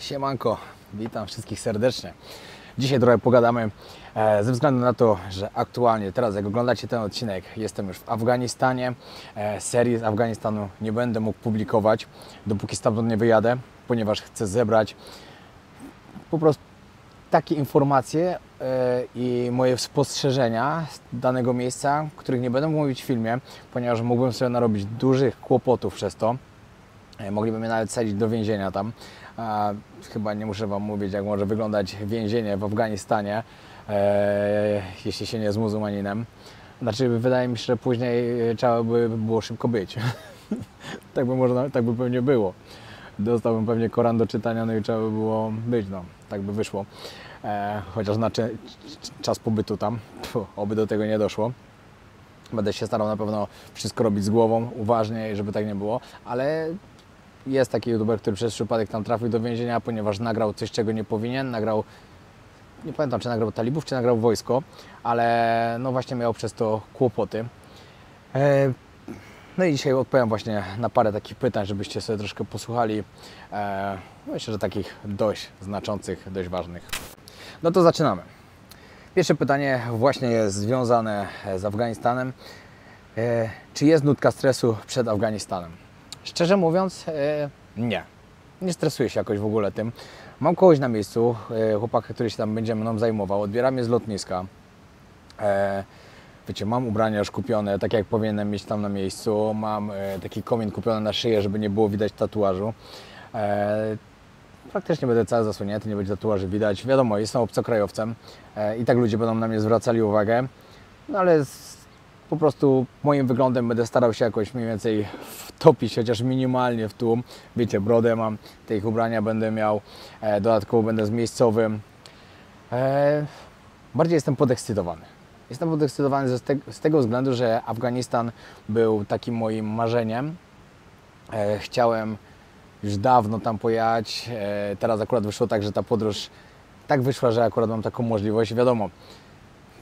Siemanko, witam wszystkich serdecznie. Dzisiaj trochę pogadamy ze względu na to, że aktualnie teraz jak oglądacie ten odcinek, jestem już w Afganistanie. Serii z Afganistanu nie będę mógł publikować, dopóki stamtąd nie wyjadę, ponieważ chcę zebrać po prostu takie informacje i moje spostrzeżenia z danego miejsca, których nie będę mógł mówić w filmie, ponieważ mógłbym sobie narobić dużych kłopotów przez to. Mogliby mnie nawet sadzić do więzienia tam. Chyba nie muszę Wam mówić, jak może wyglądać więzienie w Afganistanie, jeśli się nie jest muzułmaninem. Znaczy, wydaje mi się, że później trzeba by było szybko być. tak by pewnie było. Dostałbym pewnie Koran do czytania, no i trzeba by było być, no. Tak by wyszło. Chociaż na czas pobytu tam, oby do tego nie doszło. Będę się starał na pewno wszystko robić z głową, uważnie, żeby tak nie było, ale jest taki youtuber, który przez przypadek tam trafił do więzienia, ponieważ nagrał coś, czego nie powinien. Nagrał, nie pamiętam, czy nagrał talibów, czy nagrał wojsko, ale no właśnie miał przez to kłopoty. No i dzisiaj odpowiem właśnie na parę takich pytań, żebyście sobie troszkę posłuchali. Myślę, że takich dość znaczących, dość ważnych. No to zaczynamy. Pierwsze pytanie właśnie jest związane z Afganistanem. Czy jest nutka stresu przed Afganistanem? Szczerze mówiąc, nie. Nie stresuję się jakoś w ogóle tym. Mam kogoś na miejscu, chłopaka, który się tam będzie mną zajmował. Odbiera mnie z lotniska. Wiecie, mam ubrania już kupione, tak jak powinienem mieć tam na miejscu. Mam taki komin kupiony na szyję, żeby nie było widać tatuażu. Praktycznie będę cały zasłonięty, nie będzie tatuaży widać. Wiadomo, jestem obcokrajowcem i tak ludzie będą na mnie zwracali uwagę. No ale po prostu moim wyglądem będę starał się jakoś mniej więcej wtopić, chociaż minimalnie w tłum. Wiecie, brodę mam, te ich ubrania będę miał, dodatkowo będę z miejscowym. Bardziej jestem podekscytowany. Jestem podekscytowany z tego względu, że Afganistan był takim moim marzeniem. Chciałem już dawno tam pojechać. Teraz akurat wyszło tak, że ta podróż tak wyszła, że akurat mam taką możliwość. Wiadomo,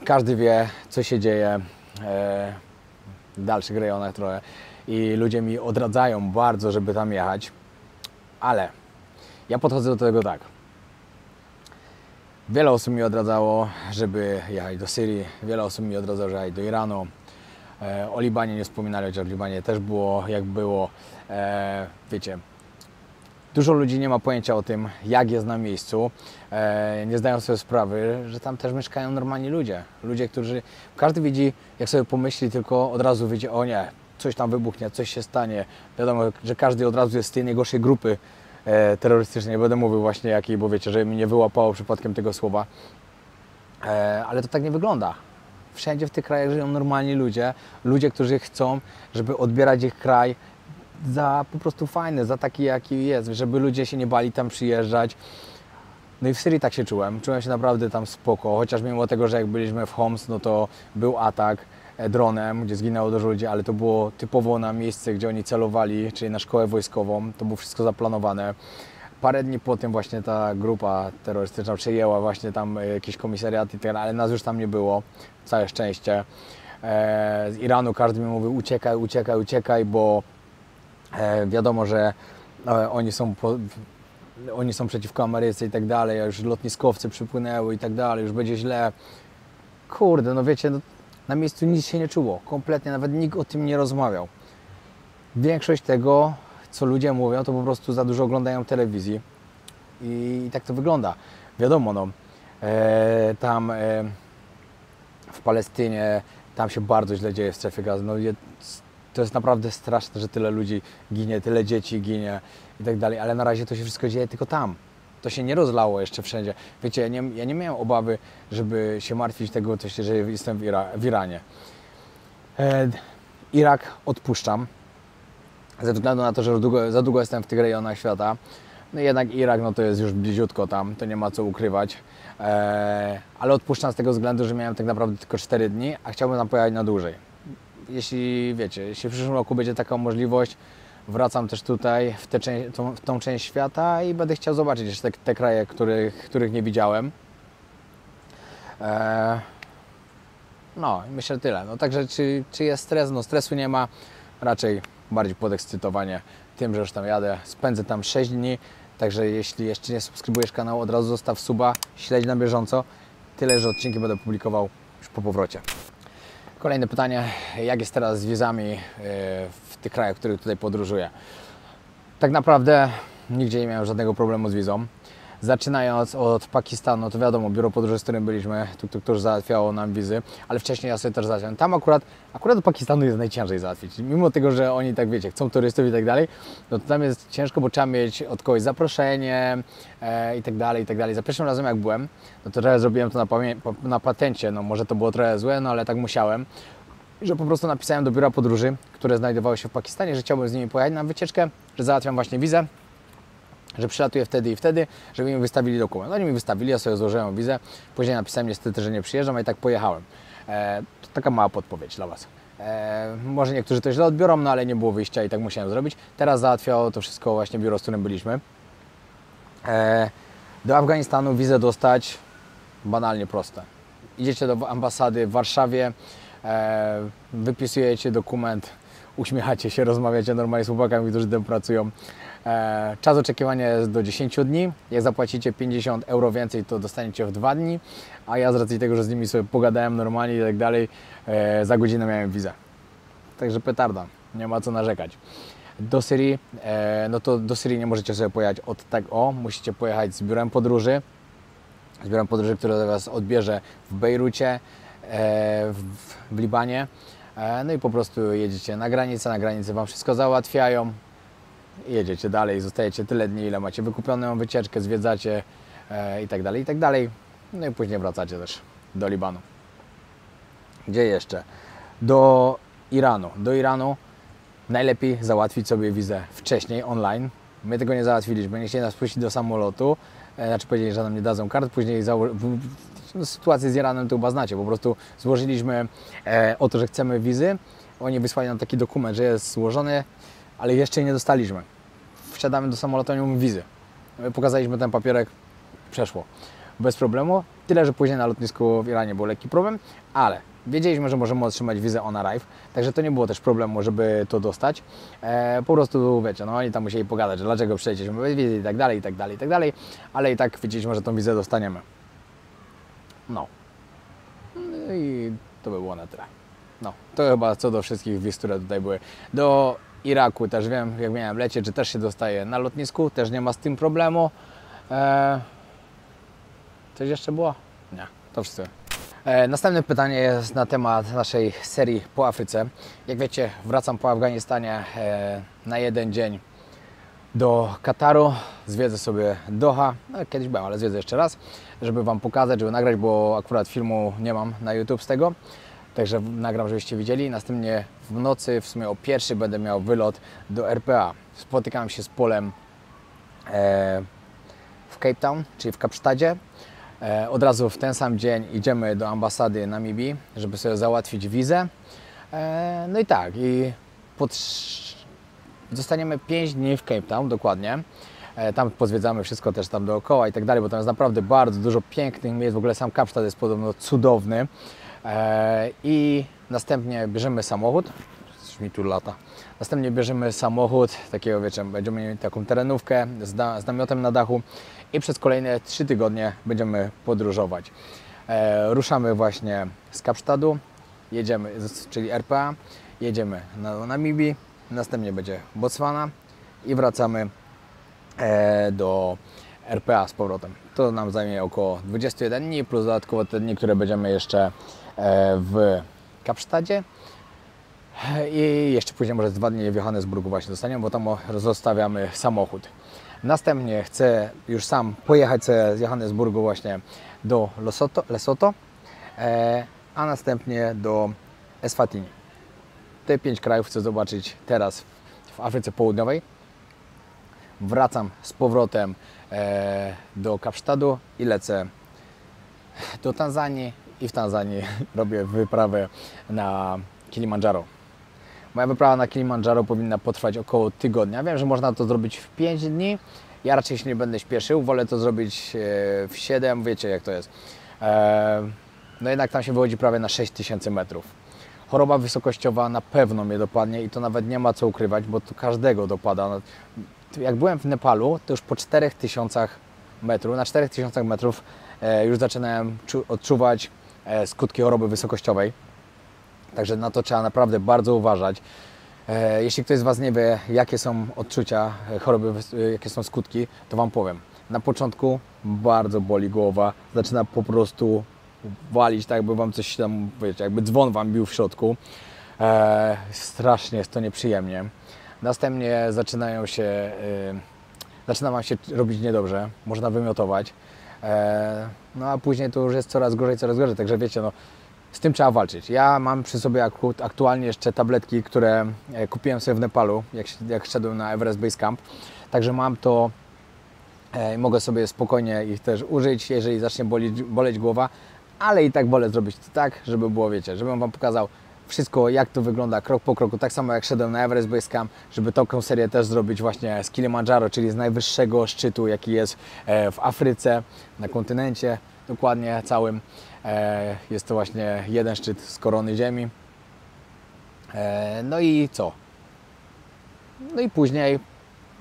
każdy wie, co się dzieje w dalszych rejonach trochę i ludzie mi odradzają bardzo, żeby tam jechać, ale ja podchodzę do tego tak. Wiele osób mi odradzało, żeby jechać do Syrii, wiele osób mi odradzało, żeby jechać do Iranu. O Libanie nie wspominali, chociaż w Libanie też było jak było. Wiecie, dużo ludzi nie ma pojęcia o tym, jak jest na miejscu. Nie zdają sobie sprawy, że tam też mieszkają normalni ludzie. Ludzie, którzy... Każdy widzi, jak sobie pomyśli, tylko od razu widzi, o nie, coś tam wybuchnie, coś się stanie. Wiadomo, że każdy od razu jest z tej najgorszej grupy terrorystycznej. Nie będę mówił właśnie jakiej, bo wiecie, że mi nie wyłapało przypadkiem tego słowa. Ale to tak nie wygląda. Wszędzie w tych krajach żyją normalni ludzie. Ludzie, którzy chcą, żeby odbierać ich kraj za po prostu fajny, za taki jaki jest, żeby ludzie się nie bali tam przyjeżdżać. No i w Syrii tak się czułem. Czułem się naprawdę tam spoko, chociaż mimo tego, że jak byliśmy w Homs, no to był atak dronem, gdzie zginęło dużo ludzi, ale to było typowo na miejsce, gdzie oni celowali, czyli na szkołę wojskową. To było wszystko zaplanowane. Parę dni po tym właśnie ta grupa terrorystyczna przejęła właśnie tam jakiś komisariat i tak, ale nas już tam nie było. Całe szczęście. Z Iranu każdy mi mówił uciekaj, uciekaj, uciekaj, bo wiadomo, że oni są przeciwko Ameryce i tak dalej, a już lotniskowce przypłynęły i tak dalej, już będzie źle. Kurde, no wiecie, no, na miejscu nic się nie czuło, kompletnie, nawet nikt o tym nie rozmawiał. Większość tego, co ludzie mówią, to po prostu za dużo oglądają telewizji i tak to wygląda. Wiadomo, no, tam w Palestynie, tam się bardzo źle dzieje w strefie gazy. No, to jest naprawdę straszne, że tyle ludzi ginie, tyle dzieci ginie i tak dalej, ale na razie to się wszystko dzieje tylko tam. To się nie rozlało jeszcze wszędzie. Wiecie, ja nie miałem obawy, żeby się martwić tego, że jestem w Iranie. Irak odpuszczam, ze względu na to, że za długo jestem w tych rejonach świata. No jednak Irak, no to jest już bliziutko tam, to nie ma co ukrywać. Ale odpuszczam z tego względu, że miałem tak naprawdę tylko 4 dni, a chciałbym tam pojechać na dłużej. Jeśli wiecie, jeśli w przyszłym roku będzie taka możliwość, wracam też tutaj w tą część świata i będę chciał zobaczyć jeszcze te kraje, których nie widziałem. No, myślę tyle. No także czy jest stres? No stresu nie ma, raczej bardziej podekscytowanie tym, że już tam jadę. Spędzę tam 6 dni. Także jeśli jeszcze nie subskrybujesz kanału, od razu zostaw suba, śledź na bieżąco. Tyle, że odcinki będę publikował już po powrocie. Kolejne pytanie, jak jest teraz z wizami w tych krajach, w których tutaj podróżuję? Tak naprawdę nigdzie nie miałem żadnego problemu z wizą. Zaczynając od Pakistanu, to wiadomo, biuro podróży, z którym byliśmy, to załatwiało nam wizy, ale wcześniej ja sobie też załatwiałem. Tam akurat do Pakistanu jest najciężej załatwić. Mimo tego, że oni tak wiecie, chcą turystów i tak dalej, no to tam jest ciężko, bo trzeba mieć od kogoś zaproszenie i tak dalej, i tak dalej. Za pierwszym razem jak byłem, no to trochę zrobiłem to na patencie, no może to było trochę złe, no ale tak musiałem, że po prostu napisałem do biura podróży, które znajdowało się w Pakistanie, że chciałbym z nimi pojechać na wycieczkę, że załatwiam właśnie wizę, że przylatuję wtedy i wtedy, żeby mi wystawili dokument. Oni mi wystawili, ja sobie złożyłem wizę, później napisałem niestety, że nie przyjeżdżam, a i tak pojechałem. To taka mała podpowiedź dla Was. Może niektórzy to źle odbiorą, no ale nie było wyjścia i tak musiałem zrobić. Teraz załatwiało to wszystko właśnie biuro, z którym byliśmy. Do Afganistanu wizę dostać banalnie proste. Idziecie do ambasady w Warszawie, wypisujecie dokument, uśmiechacie się, rozmawiacie normalnie z chłopakami, którzy tam pracują. Czas oczekiwania jest do 10 dni. Jak zapłacicie 50 euro więcej, to dostaniecie w 2 dni. A ja z racji tego, że z nimi sobie pogadałem normalnie i tak dalej, za godzinę miałem wizę. Także petarda, nie ma co narzekać. Do Syrii, no to do Syrii nie możecie sobie pojechać od tak musicie pojechać z biurem podróży. Z biurem podróży, które Was odbierze w Bejrucie, w Libanie. No i po prostu jedziecie na granicy Wam wszystko załatwiają. Jedziecie dalej, zostajecie tyle dni, ile macie wykupioną wycieczkę, zwiedzacie i tak dalej, i tak dalej. No i później wracacie też do Libanu. Gdzie jeszcze? Do Iranu. Do Iranu najlepiej załatwić sobie wizę wcześniej, online. My tego nie załatwiliśmy, nie chcieli nas puścić do samolotu. Znaczy powiedzieli, że nam nie dadzą kart, później sytuację z Iranem to chyba znacie, po prostu złożyliśmy o to, że chcemy wizy. Oni wysłali nam taki dokument, że jest złożony, ale jeszcze nie dostaliśmy. Wsiadamy do samolotu, nie mamy wizy. My pokazaliśmy ten papierek, przeszło. Bez problemu. Tyle, że później na lotnisku w Iranie był lekki problem, ale wiedzieliśmy, że możemy otrzymać wizę on arrive, także to nie było też problemu, żeby to dostać. Po prostu, wiecie, no oni tam musieli pogadać, że dlaczego przylecieliśmy bez wizy i tak dalej, i tak dalej, i tak dalej, ale i tak wiedzieliśmy, że tą wizę dostaniemy. No. I to by było na tyle. No, to chyba co do wszystkich wiz, które tutaj były. Do Iraku też wiem, jak miałem lecieć, że też się dostaje na lotnisku, też nie ma z tym problemu. Coś jeszcze było? Nie, to wszystko. Następne pytanie jest na temat naszej serii po Afryce. Jak wiecie, wracam po Afganistanie na 1 dzień do Kataru. Zwiedzę sobie Doha. No, kiedyś byłem, ale zwiedzę jeszcze raz, żeby Wam pokazać, żeby nagrać, bo akurat filmu nie mam na YouTube z tego. Także nagram, żebyście widzieli. Następnie w nocy, w sumie o 1 będę miał wylot do RPA. Spotykam się z Polem w Cape Town, czyli w Kapsztadzie. Od razu w ten sam dzień idziemy do ambasady Namibii, żeby sobie załatwić wizę. No i tak, zostaniemy 5 dni w Cape Town dokładnie. Tam pozwiedzamy wszystko też tam dookoła i tak dalej, bo tam jest naprawdę bardzo dużo pięknych miejsc. W ogóle sam Kapsztad jest podobno cudowny. I następnie bierzemy samochód. Coś mi tu lata. Następnie bierzemy samochód, takiego wiecie, będziemy mieli taką terenówkę z namiotem na dachu i przez kolejne 3 tygodnie będziemy podróżować. Ruszamy właśnie z Kapsztadu, jedziemy, czyli RPA, jedziemy na Namibii, następnie będzie Botswana i wracamy do RPA z powrotem. To nam zajmie około 21 dni, plus dodatkowo te dni, które będziemy jeszcze w Kapsztadzie. I jeszcze później może 2 dni w Johannesburgu właśnie dostaniemy, bo tam zostawiamy samochód. Następnie chcę już sam pojechać z Johannesburgu właśnie do Lesotho, a następnie do Eswatini. Te 5 krajów chcę zobaczyć teraz w Afryce Południowej. Wracam z powrotem do Kapsztadu i lecę do Tanzanii i w Tanzanii robię wyprawę na Kilimandżaro. Moja wyprawa na Kilimandżaro powinna potrwać około tygodnia. Wiem, że można to zrobić w 5 dni. Ja raczej się nie będę śpieszył, wolę to zrobić w 7, wiecie jak to jest. No jednak tam się wychodzi prawie na 6000 metrów. Choroba wysokościowa na pewno mnie dopadnie i to nawet nie ma co ukrywać, bo to każdego dopada. jak byłem w Nepalu, to już po 4000 metrów, na 4000 metrów już zaczynałem odczuwać skutki choroby wysokościowej. Także na to trzeba naprawdę bardzo uważać. Jeśli ktoś z Was nie wie, jakie są odczucia choroby, jakie są skutki, to Wam powiem. Na początku bardzo boli głowa, zaczyna po prostu walić, tak jakby Wam coś tam, wiecie, jakby dzwon Wam bił w środku. Strasznie jest to nieprzyjemnie. Następnie zaczyna Wam się robić niedobrze, można wymiotować. No a później to już jest coraz gorzej, także wiecie, no, z tym trzeba walczyć. Ja mam przy sobie aktualnie jeszcze tabletki, które kupiłem sobie w Nepalu, jak szedłem na Everest Base Camp. Także mam to i mogę sobie spokojnie ich też użyć, jeżeli zacznie boleć głowa, ale i tak wolę zrobić to tak, żeby było, wiecie, żebym Wam pokazał wszystko, jak to wygląda krok po kroku, tak samo jak szedłem na Everest Base Camp, żeby taką serię też zrobić właśnie z Kilimandżaro, czyli z najwyższego szczytu, jaki jest w Afryce, na kontynencie dokładnie całym. Jest to właśnie jeden szczyt z korony ziemi. No i co? No i później,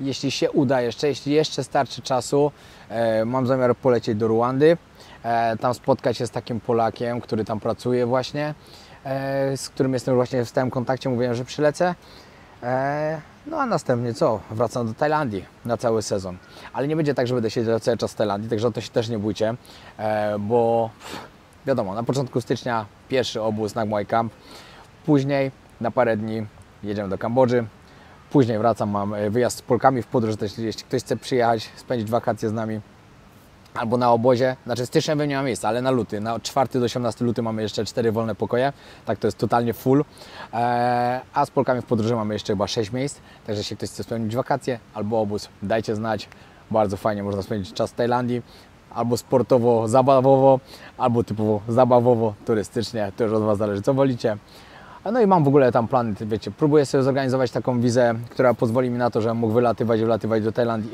jeśli się uda jeśli jeszcze starczy czasu, mam zamiar polecieć do Ruandy, tam spotkać się z takim Polakiem, który tam pracuje właśnie, z którym jestem właśnie w stałym kontakcie, mówiłem, że przylecę. No a następnie co? Wracam do Tajlandii na cały sezon. Ale nie będzie tak, że będę siedział cały czas w Tajlandii, także o to się też nie bójcie, bo wiadomo, na początku stycznia pierwszy obóz Nag Muay Camp, później na parę dni jedziemy do Kambodży, później wracam, mam wyjazd z Polkami w podróż, też jeśli ktoś chce przyjechać, spędzić wakacje z nami, albo na obozie, znaczy styczniowym nie ma miejsca, ale na luty, na 4 do 18 luty mamy jeszcze 4 wolne pokoje, tak to jest totalnie full, a z Polkami w podróży mamy jeszcze chyba 6 miejsc, także jeśli ktoś chce spędzić wakacje albo obóz, dajcie znać, bardzo fajnie można spędzić czas w Tajlandii, albo sportowo, zabawowo, albo typowo zabawowo, turystycznie, to już od Was zależy, co wolicie. No i mam w ogóle tam plany, wiecie, próbuję sobie zorganizować taką wizę, która pozwoli mi na to, żebym mógł wlatywać do Tajlandii,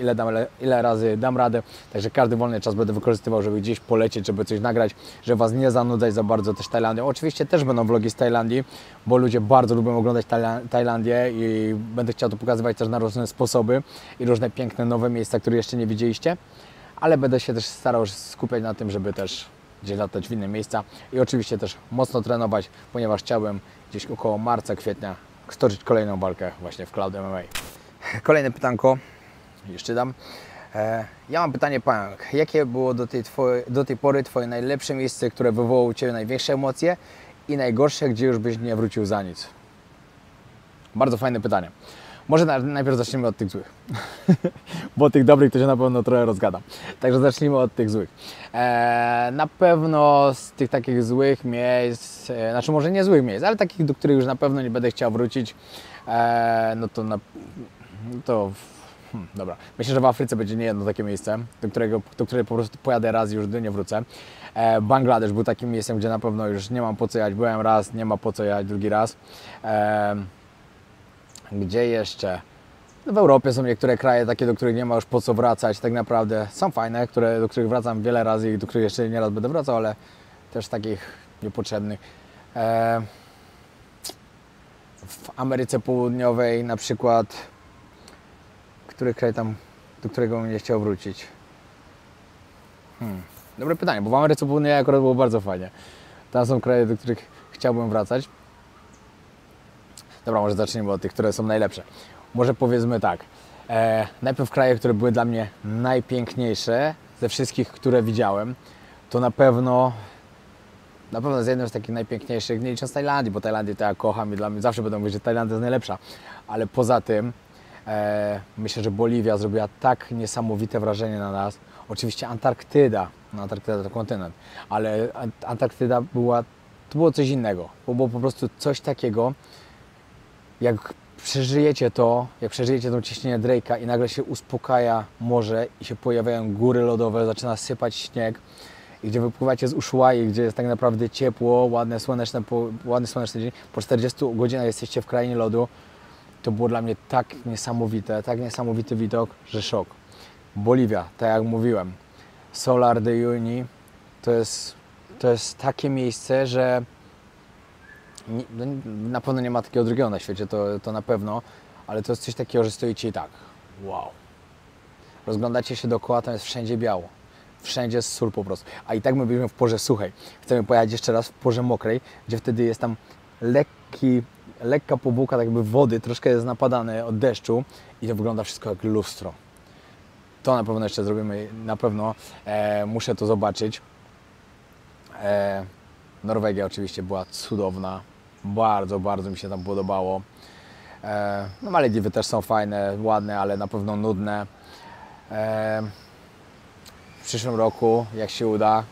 ile razy dam radę. Także każdy wolny czas będę wykorzystywał, żeby gdzieś polecieć, żeby coś nagrać, żeby Was nie zanudzać za bardzo też Tajlandią. Oczywiście też będą vlogi z Tajlandii, bo ludzie bardzo lubią oglądać Tajlandię i będę chciał to pokazywać też na różne sposoby i różne piękne, nowe miejsca, które jeszcze nie widzieliście. Ale będę się też starał skupiać na tym, żeby też gdzieś latać w inne miejsca i oczywiście też mocno trenować, ponieważ chciałbym gdzieś około marca, kwietnia stoczyć kolejną walkę właśnie w Cloud MMA. Kolejne pytanko, jeszcze dam. Ja mam pytanie, Pająk. Jakie było do tej pory Twoje najlepsze miejsce, które wywołało u Ciebie największe emocje i najgorsze, gdzie już byś nie wrócił za nic? Bardzo fajne pytanie. Może najpierw zacznijmy od tych złych, bo tych dobrych to się na pewno trochę rozgadam. Także zacznijmy od tych złych. Na pewno z tych takich złych miejsc, znaczy może nie złych miejsc, ale takich, do których już na pewno nie będę chciał wrócić, dobra. Myślę, że w Afryce będzie nie jedno takie miejsce, do którego po prostu pojadę raz i już nie wrócę. Bangladesz był takim miejscem, gdzie na pewno już nie mam po co jechać. Byłem raz, nie ma po co jechać drugi raz. Gdzie jeszcze? No w Europie są niektóre kraje takie, do których nie ma już po co wracać. Tak naprawdę są fajne, do których wracam wiele razy i do których jeszcze nie raz będę wracał, ale też takich niepotrzebnych. W Ameryce Południowej na przykład, który kraj tam, do którego bym nie chciał wrócić? Dobre pytanie, bo w Ameryce Południowej akurat było bardzo fajnie. Tam są kraje, do których chciałbym wracać. Dobra, może zacznijmy od tych, które są najlepsze. Może powiedzmy tak, najpierw kraje, które były dla mnie najpiękniejsze ze wszystkich, które widziałem, to na pewno z jednym z takich najpiękniejszych, nie licząc Tajlandii, bo Tajlandię to ja kocham i dla mnie zawsze będę mówić, że Tajlandia jest najlepsza, ale poza tym myślę, że Boliwia zrobiła tak niesamowite wrażenie na nas. Oczywiście Antarktyda, no Antarktyda to kontynent, ale Antarktyda to było coś innego, bo było po prostu coś takiego, jak przeżyjecie tą ciśnienie Drake'a i nagle się uspokaja morze i się pojawiają góry lodowe, zaczyna sypać śnieg i gdzie wypływacie z Ushuai, gdzie jest tak naprawdę ciepło, ładny słoneczny dzień, po 40 godzinach jesteście w krainie lodu, to było dla mnie tak niesamowity widok, że szok. Boliwia, tak jak mówiłem, Salar de Uyuni to jest takie miejsce, że na pewno nie ma takiego drugiego na świecie, to na pewno, ale to jest coś takiego, że stoicie i tak, wow, rozglądacie się dookoła, tam jest wszędzie biało. Wszędzie jest sól po prostu. A i tak my byliśmy w porze suchej. Chcemy pojechać jeszcze raz w porze mokrej, gdzie wtedy jest tam lekka powłoka tak jakby wody, troszkę jest napadane od deszczu i to wygląda wszystko jak lustro. To na pewno jeszcze zrobimy, na pewno muszę to zobaczyć. Norwegia oczywiście była cudowna, bardzo, bardzo mi się tam podobało. No Malediwy też są fajne, ładne, ale na pewno nudne. W przyszłym roku, jak się uda,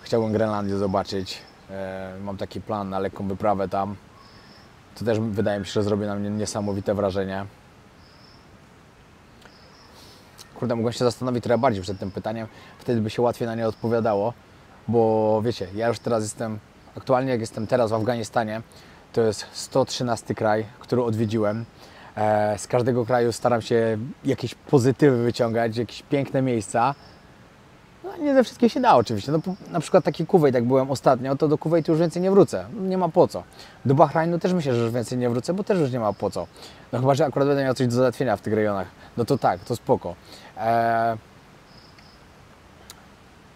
chciałbym Grenlandię zobaczyć. Mam taki plan na lekką wyprawę tam. To też wydaje mi się, że zrobi na mnie niesamowite wrażenie. Kurde, mogłem się zastanowić trochę bardziej przed tym pytaniem, wtedy by się łatwiej na nie odpowiadało, bo wiecie, ja już teraz jestem, aktualnie jak jestem teraz w Afganistanie, to jest 113 kraj, który odwiedziłem. Z każdego kraju staram się jakieś pozytywy wyciągać, jakieś piękne miejsca. No, nie ze wszystkich się da oczywiście. No, na przykład taki Kuwejt, jak byłem ostatnio, to do Kuwejtu już więcej nie wrócę. Nie ma po co. Do Bahrajnu też myślę, że już więcej nie wrócę, bo też już nie ma po co. No chyba, że akurat będę miał coś do załatwienia w tych rejonach. No to tak, to spoko.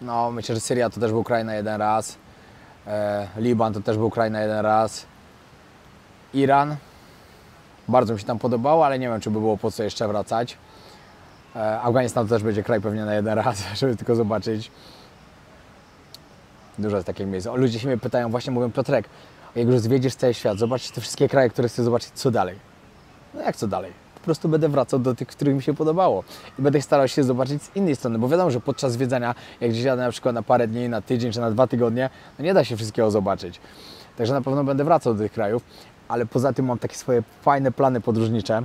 No myślę, że Syria to też był kraj na jeden raz. Liban to też był kraj na jeden raz. Iran. Bardzo mi się tam podobało, ale nie wiem, czy by było po co jeszcze wracać. Afganistan to też będzie kraj pewnie na jeden raz, żeby tylko zobaczyć. Dużo jest takich miejsc. Ludzie się mnie pytają, właśnie mówią, Piotrek, jak już zwiedzisz cały świat, zobaczysz te wszystkie kraje, które chcesz zobaczyć, co dalej? No jak co dalej? Po prostu będę wracał do tych, których mi się podobało. I będę starał się zobaczyć z innej strony, bo wiadomo, że podczas zwiedzania, jak gdzieś jadę na przykład na parę dni, na tydzień czy na 2 tygodnie, no nie da się wszystkiego zobaczyć. Także na pewno będę wracał do tych krajów, ale poza tym mam takie swoje fajne plany podróżnicze,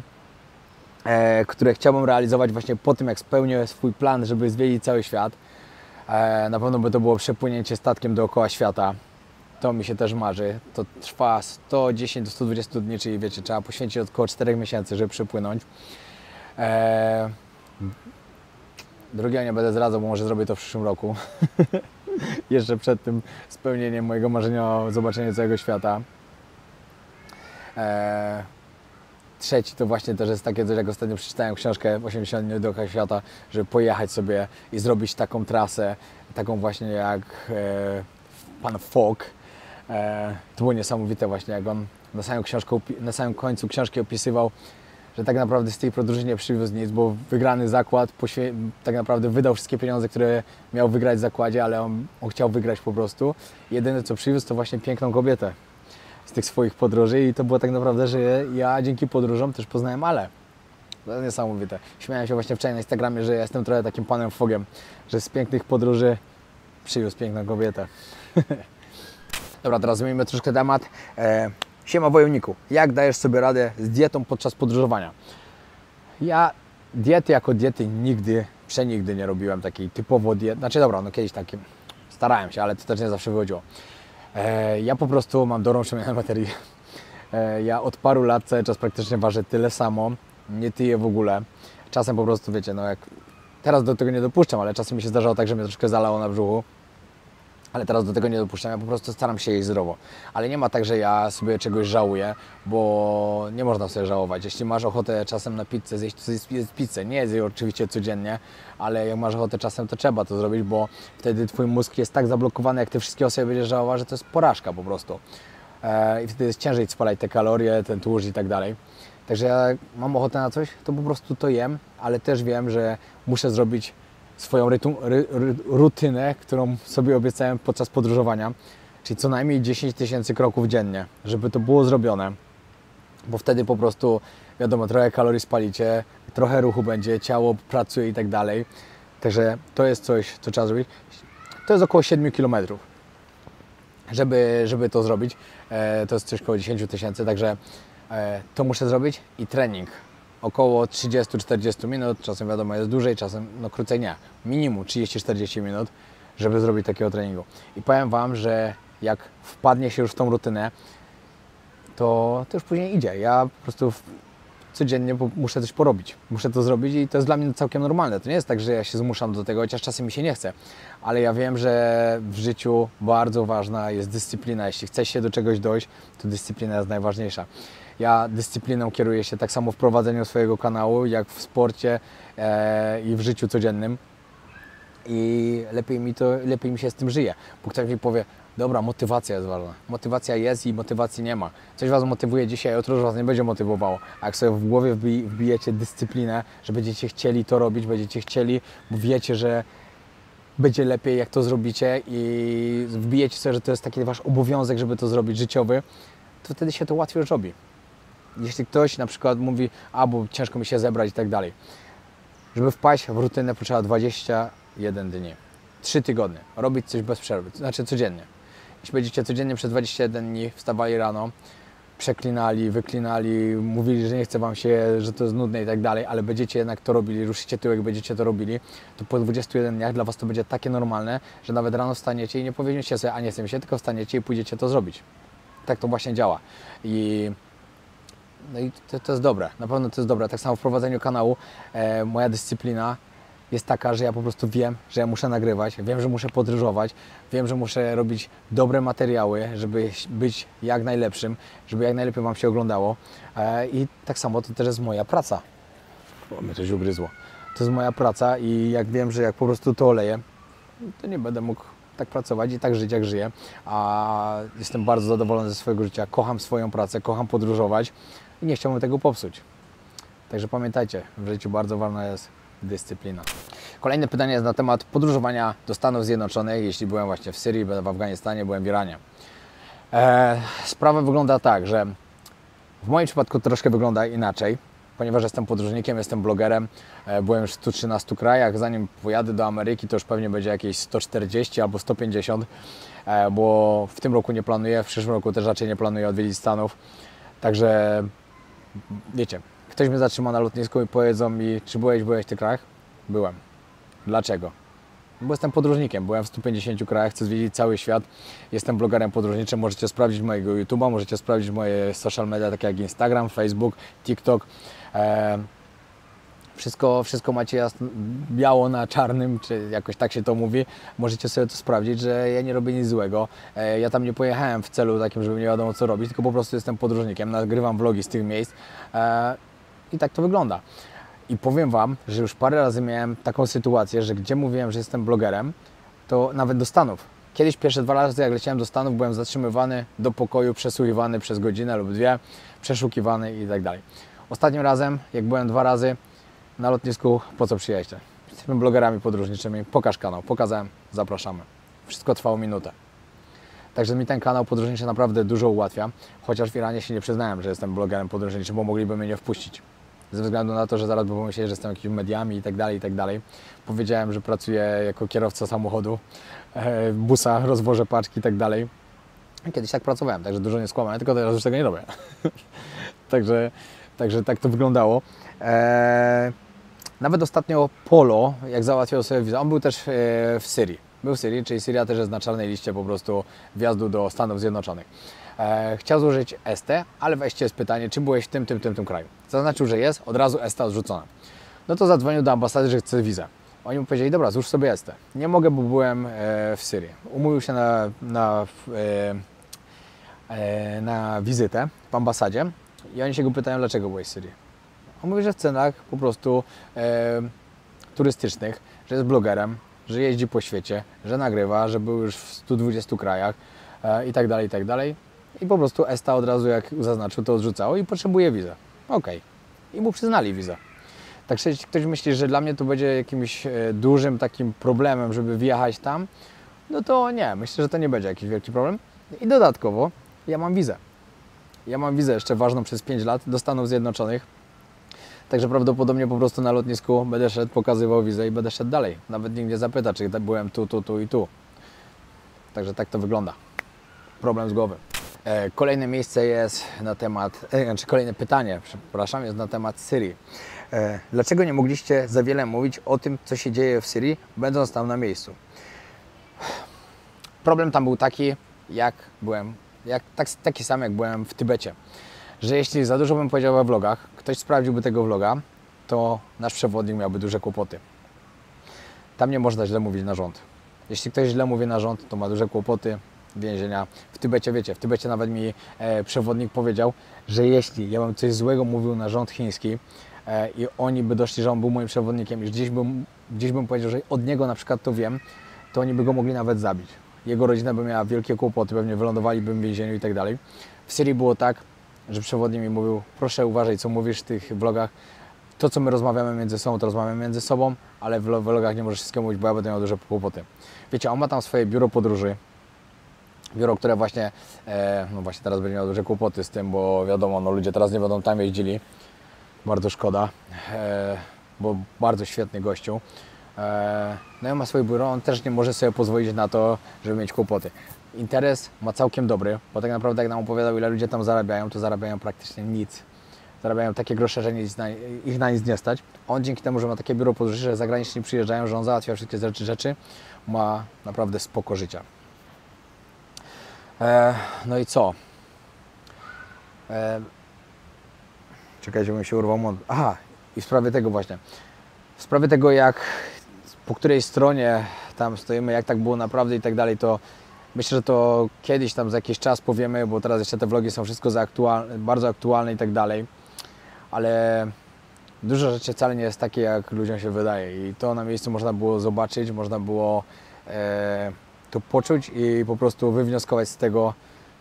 które chciałbym realizować właśnie po tym, jak spełnię swój plan, żeby zwiedzić cały świat. Na pewno by to było przepłynięcie statkiem dookoła świata. To mi się też marzy. To trwa 110 do 120 dni, czyli wiecie, trzeba poświęcić około 4 miesięcy, żeby przepłynąć. Drugiego nie będę zdradzał, bo może zrobię to w przyszłym roku. Jeszcze przed tym spełnieniem mojego marzenia o zobaczeniu całego świata. Trzeci to właśnie też jest takie coś, jak ostatnio przeczytałem książkę 80 dni dookoła świata, żeby pojechać sobie i zrobić taką trasę, taką właśnie jak pan Fogg. To było niesamowite właśnie, jak on na samym końcu książki opisywał, że tak naprawdę z tej podróży nie przywiózł nic, bo wygrany zakład tak naprawdę wydał wszystkie pieniądze, które miał wygrać w zakładzie, ale on chciał wygrać po prostu. Jedyne co przywiózł to właśnie piękną kobietę z tych swoich podróży i to było tak naprawdę, że ja dzięki podróżom też poznałem Ale. To jest niesamowite. Śmiałem się właśnie wczoraj na Instagramie, że ja jestem trochę takim panem Fogiem, że z pięknych podróży przywiózł piękną kobietę. Dobra, teraz zmienimy troszkę temat. Siema wojowniku, jak dajesz sobie radę z dietą podczas podróżowania? Ja diety jako diety nigdy, przenigdy nie robiłem takiej typowo diety. Znaczy dobra, no kiedyś takim starałem się, ale to też nie zawsze wychodziło. Ja po prostu mam dobrą przemianę materii. Ja od paru lat cały czas praktycznie ważę tyle samo, nie tyję w ogóle. Czasem po prostu, wiecie, no jak teraz do tego nie dopuszczam, ale czasem mi się zdarzało tak, że mnie troszkę zalało na brzuchu. Ale teraz do tego nie dopuszczam, ja po prostu staram się jeść zdrowo. Ale nie ma tak, że ja sobie czegoś żałuję, bo nie można sobie żałować. Jeśli masz ochotę czasem na pizzę zjeść, to zjedz pizzę. Nie jedz jej oczywiście codziennie, ale jak masz ochotę czasem, to trzeba to zrobić, bo wtedy Twój mózg jest tak zablokowany, jak Ty wszystkiego sobie będziesz żałował, że to jest porażka po prostu. I wtedy jest ciężej spalać te kalorie, ten tłuszcz i tak dalej. Także jak mam ochotę na coś, to po prostu to jem, ale też wiem, że muszę zrobić swoją rutynę, którą sobie obiecałem podczas podróżowania, czyli co najmniej 10 000 kroków dziennie, żeby to było zrobione, bo wtedy po prostu, wiadomo, trochę kalorii spalicie, trochę ruchu będzie, ciało pracuje i tak dalej, także to jest coś, co trzeba zrobić. To jest około 7 km, żeby to zrobić, to jest coś około 10 000, także to muszę zrobić i trening. Około 30-40 minut, czasem wiadomo jest dłużej, czasem no krócej nie, minimum 30-40 minut, żeby zrobić takiego treningu. I powiem Wam, że jak wpadnie się już w tą rutynę, to już później idzie. Ja po prostu codziennie muszę coś porobić, muszę to zrobić i to jest dla mnie całkiem normalne. To nie jest tak, że ja się zmuszam do tego, chociaż czasem mi się nie chce, ale ja wiem, że w życiu bardzo ważna jest dyscyplina. Jeśli chcesz się do czegoś dojść, to dyscyplina jest najważniejsza. Ja dyscypliną kieruję się tak samo w prowadzeniu swojego kanału, jak w sporcie i w życiu codziennym. I lepiej mi się z tym żyje. Bo ktoś mi powie, dobra, motywacja jest ważna. Motywacja jest i motywacji nie ma. Coś Was motywuje dzisiaj, a jutro już Was nie będzie motywowało. A jak sobie w głowie wbijecie dyscyplinę, że będziecie chcieli to robić, będziecie chcieli, bo wiecie, że będzie lepiej, jak to zrobicie i wbijecie sobie, że to jest taki Wasz obowiązek, żeby to zrobić życiowy, to wtedy się to łatwiej już robi. Jeśli ktoś na przykład mówi, bo ciężko mi się zebrać i tak dalej. Żeby wpaść w rutynę, potrzeba 21 dni, 3 tygodnie, robić coś bez przerwy, to znaczy codziennie. Jeśli będziecie codziennie przez 21 dni wstawali rano, przeklinali, wyklinali, mówili, że nie chce Wam się, że to jest nudne i tak dalej, ale będziecie jednak to robili, ruszycie tyłek, będziecie to robili, to po 21 dniach dla Was to będzie takie normalne, że nawet rano wstaniecie i nie powiecie sobie, a nie chcę mi się, tylko wstaniecie i pójdziecie to zrobić. Tak to właśnie działa. No i to jest dobre, na pewno to jest dobre. Tak samo w prowadzeniu kanału moja dyscyplina jest taka, że ja po prostu wiem, że ja muszę nagrywać, wiem, że muszę podróżować, wiem, że muszę robić dobre materiały, żeby być jak najlepszym, żeby jak najlepiej Wam się oglądało. I tak samo to też jest moja praca. O, mnie coś ugryzło. To jest moja praca i jak wiem, że jak po prostu to oleję, to nie będę mógł tak pracować i tak żyć, jak żyję. A jestem bardzo zadowolony ze swojego życia, kocham swoją pracę, kocham podróżować i nie chciałbym tego popsuć. Także pamiętajcie, w życiu bardzo ważna jest dyscyplina. Kolejne pytanie jest na temat podróżowania do Stanów Zjednoczonych. Jeśli byłem właśnie w Syrii, byłem w Afganistanie, byłem w Iranie. Sprawa wygląda tak, że w moim przypadku troszkę wygląda inaczej, ponieważ jestem podróżnikiem, jestem blogerem. Byłem już w 113 krajach. Zanim pojadę do Ameryki, to już pewnie będzie jakieś 140 albo 150, bo w tym roku nie planuję, w przyszłym roku też raczej nie planuję odwiedzić Stanów. Także wiecie, ktoś mnie zatrzyma na lotnisku i powiedzą mi, czy byłeś w tych krajach? Byłem. Dlaczego? Bo jestem podróżnikiem, byłem w 150 krajach, chcę zwiedzić cały świat. Jestem blogerem podróżniczym, możecie sprawdzić mojego YouTube'a, możecie sprawdzić moje social media, takie jak Instagram, Facebook, TikTok. Wszystko macie biało na czarnym, czy jakoś tak się to mówi. Możecie sobie to sprawdzić, że ja nie robię nic złego. Ja tam nie pojechałem w celu takim, żeby nie wiadomo co robić, tylko po prostu jestem podróżnikiem, nagrywam vlogi z tych miejsc i tak to wygląda. I powiem Wam, że już parę razy miałem taką sytuację, że gdzie mówiłem, że jestem blogerem, to nawet do Stanów. Kiedyś pierwsze 2 razy, jak leciałem do Stanów, byłem zatrzymywany do pokoju, przesłuchiwany przez godzinę lub 2, przeszukowany i tak dalej. Ostatnim razem, jak byłem 2 razy na lotnisku, po co przyjeździć? Jesteśmy blogerami podróżniczymi, pokaż kanał, pokazałem, zapraszamy. Wszystko trwało minutę. Także mi ten kanał podróżniczy naprawdę dużo ułatwia, chociaż w Iranie się nie przyznałem, że jestem blogerem podróżniczym, bo mogliby mnie nie wpuścić. Ze względu na to, że zaraz by pomyśleli, że jestem jakimiś mediami i tak dalej, i tak dalej. Powiedziałem, że pracuję jako kierowca samochodu, busa, rozwożę paczki i tak dalej. Kiedyś tak pracowałem, także dużo nie skłamałem, tylko teraz już tego nie robię. Także tak to wyglądało. Nawet ostatnio Polo, jak załatwiał sobie wizę, on był też w Syrii. Był w Syrii, czyli Syria też jest na czarnej liście po prostu wjazdu do Stanów Zjednoczonych. Chciał złożyć ESTę, ale w ESTie jest pytanie, czy byłeś w tym kraju. Zaznaczył, że jest, od razu ESTA odrzucona. No to zadzwonił do ambasady, że chce wizę. Oni mu powiedzieli, dobra, złóż sobie ESTę. Nie mogę, bo byłem w Syrii. Umówił się na wizytę w ambasadzie i oni się go pytają, dlaczego byłeś w Syrii. On mówi, że w cenach po prostu turystycznych, że jest blogerem, że jeździ po świecie, że nagrywa, że był już w 120 krajach i tak dalej, i tak dalej. I po prostu ESTA od razu, jak zaznaczył, to odrzucało i potrzebuje wizę. Okej. I mu przyznali wizę. Także jeśli ktoś myśli, że dla mnie to będzie jakimś dużym takim problemem, żeby wjechać tam, no to nie, myślę, że to nie będzie jakiś wielki problem. I dodatkowo ja mam wizę. Ja mam wizę jeszcze ważną przez 5 lat do Stanów Zjednoczonych. Także prawdopodobnie po prostu na lotnisku będę szedł, pokazywał wizę i będę szedł dalej. Nawet nikt nie zapyta, czy byłem tu i tu. Także tak to wygląda. Problem z głowy. Kolejne miejsce jest na temat, kolejne pytanie, przepraszam, jest na temat Syrii. Dlaczego nie mogliście za wiele mówić o tym, co się dzieje w Syrii, będąc tam na miejscu? Problem tam był taki, taki sam, jak byłem w Tybecie. Że jeśli za dużo bym powiedział we vlogach, ktoś sprawdziłby tego vloga, to nasz przewodnik miałby duże kłopoty. Tam nie można źle mówić na rząd. Jeśli ktoś źle mówi na rząd, to ma duże kłopoty więzienia w Tybecie. Wiecie, w Tybecie nawet mi przewodnik powiedział, że jeśli ja bym coś złego mówił na rząd chiński i oni by doszli, że on był moim przewodnikiem i gdzieś bym powiedział, że od niego na przykład to wiem, to oni by go mogli nawet zabić. Jego rodzina by miała wielkie kłopoty, pewnie wylądowaliby w więzieniu i tak dalej. W Syrii było tak, że przewodnik mi mówił, proszę uważaj, co mówisz w tych vlogach. To, co my rozmawiamy między sobą, to rozmawiamy między sobą, ale w vlogach nie możesz wszystkiego mówić, bo ja będę miał duże kłopoty. Wiecie, on ma tam swoje biuro podróży. Biuro, które właśnie, no właśnie teraz będzie miał duże kłopoty z tym, bo wiadomo, no ludzie teraz nie będą tam jeździli. Bardzo szkoda, bo bardzo świetny gościu. No i on ma swoje biuro, on też nie może sobie pozwolić na to, żeby mieć kłopoty. Interes ma całkiem dobry, bo tak naprawdę jak nam opowiadał, ile ludzie tam zarabiają, to zarabiają praktycznie nic. Zarabiają takie grosze, że ich na nic nie stać. On dzięki temu, że ma takie biuro podróży, że zagraniczni przyjeżdżają, że on załatwia wszystkie rzeczy, ma naprawdę spoko życia. No i co? Czekajcie, bym się urwał mąd. Aha, i w sprawie tego właśnie. W sprawie tego, po której stronie tam stoimy, jak tak było naprawdę i tak dalej, to myślę, że to kiedyś tam za jakiś czas powiemy, bo teraz jeszcze te vlogi są wszystko bardzo aktualne i tak dalej. Ale dużo rzeczy wcale nie jest takie, jak ludziom się wydaje. I to na miejscu można było zobaczyć, można było to poczuć i po prostu wywnioskować z tego,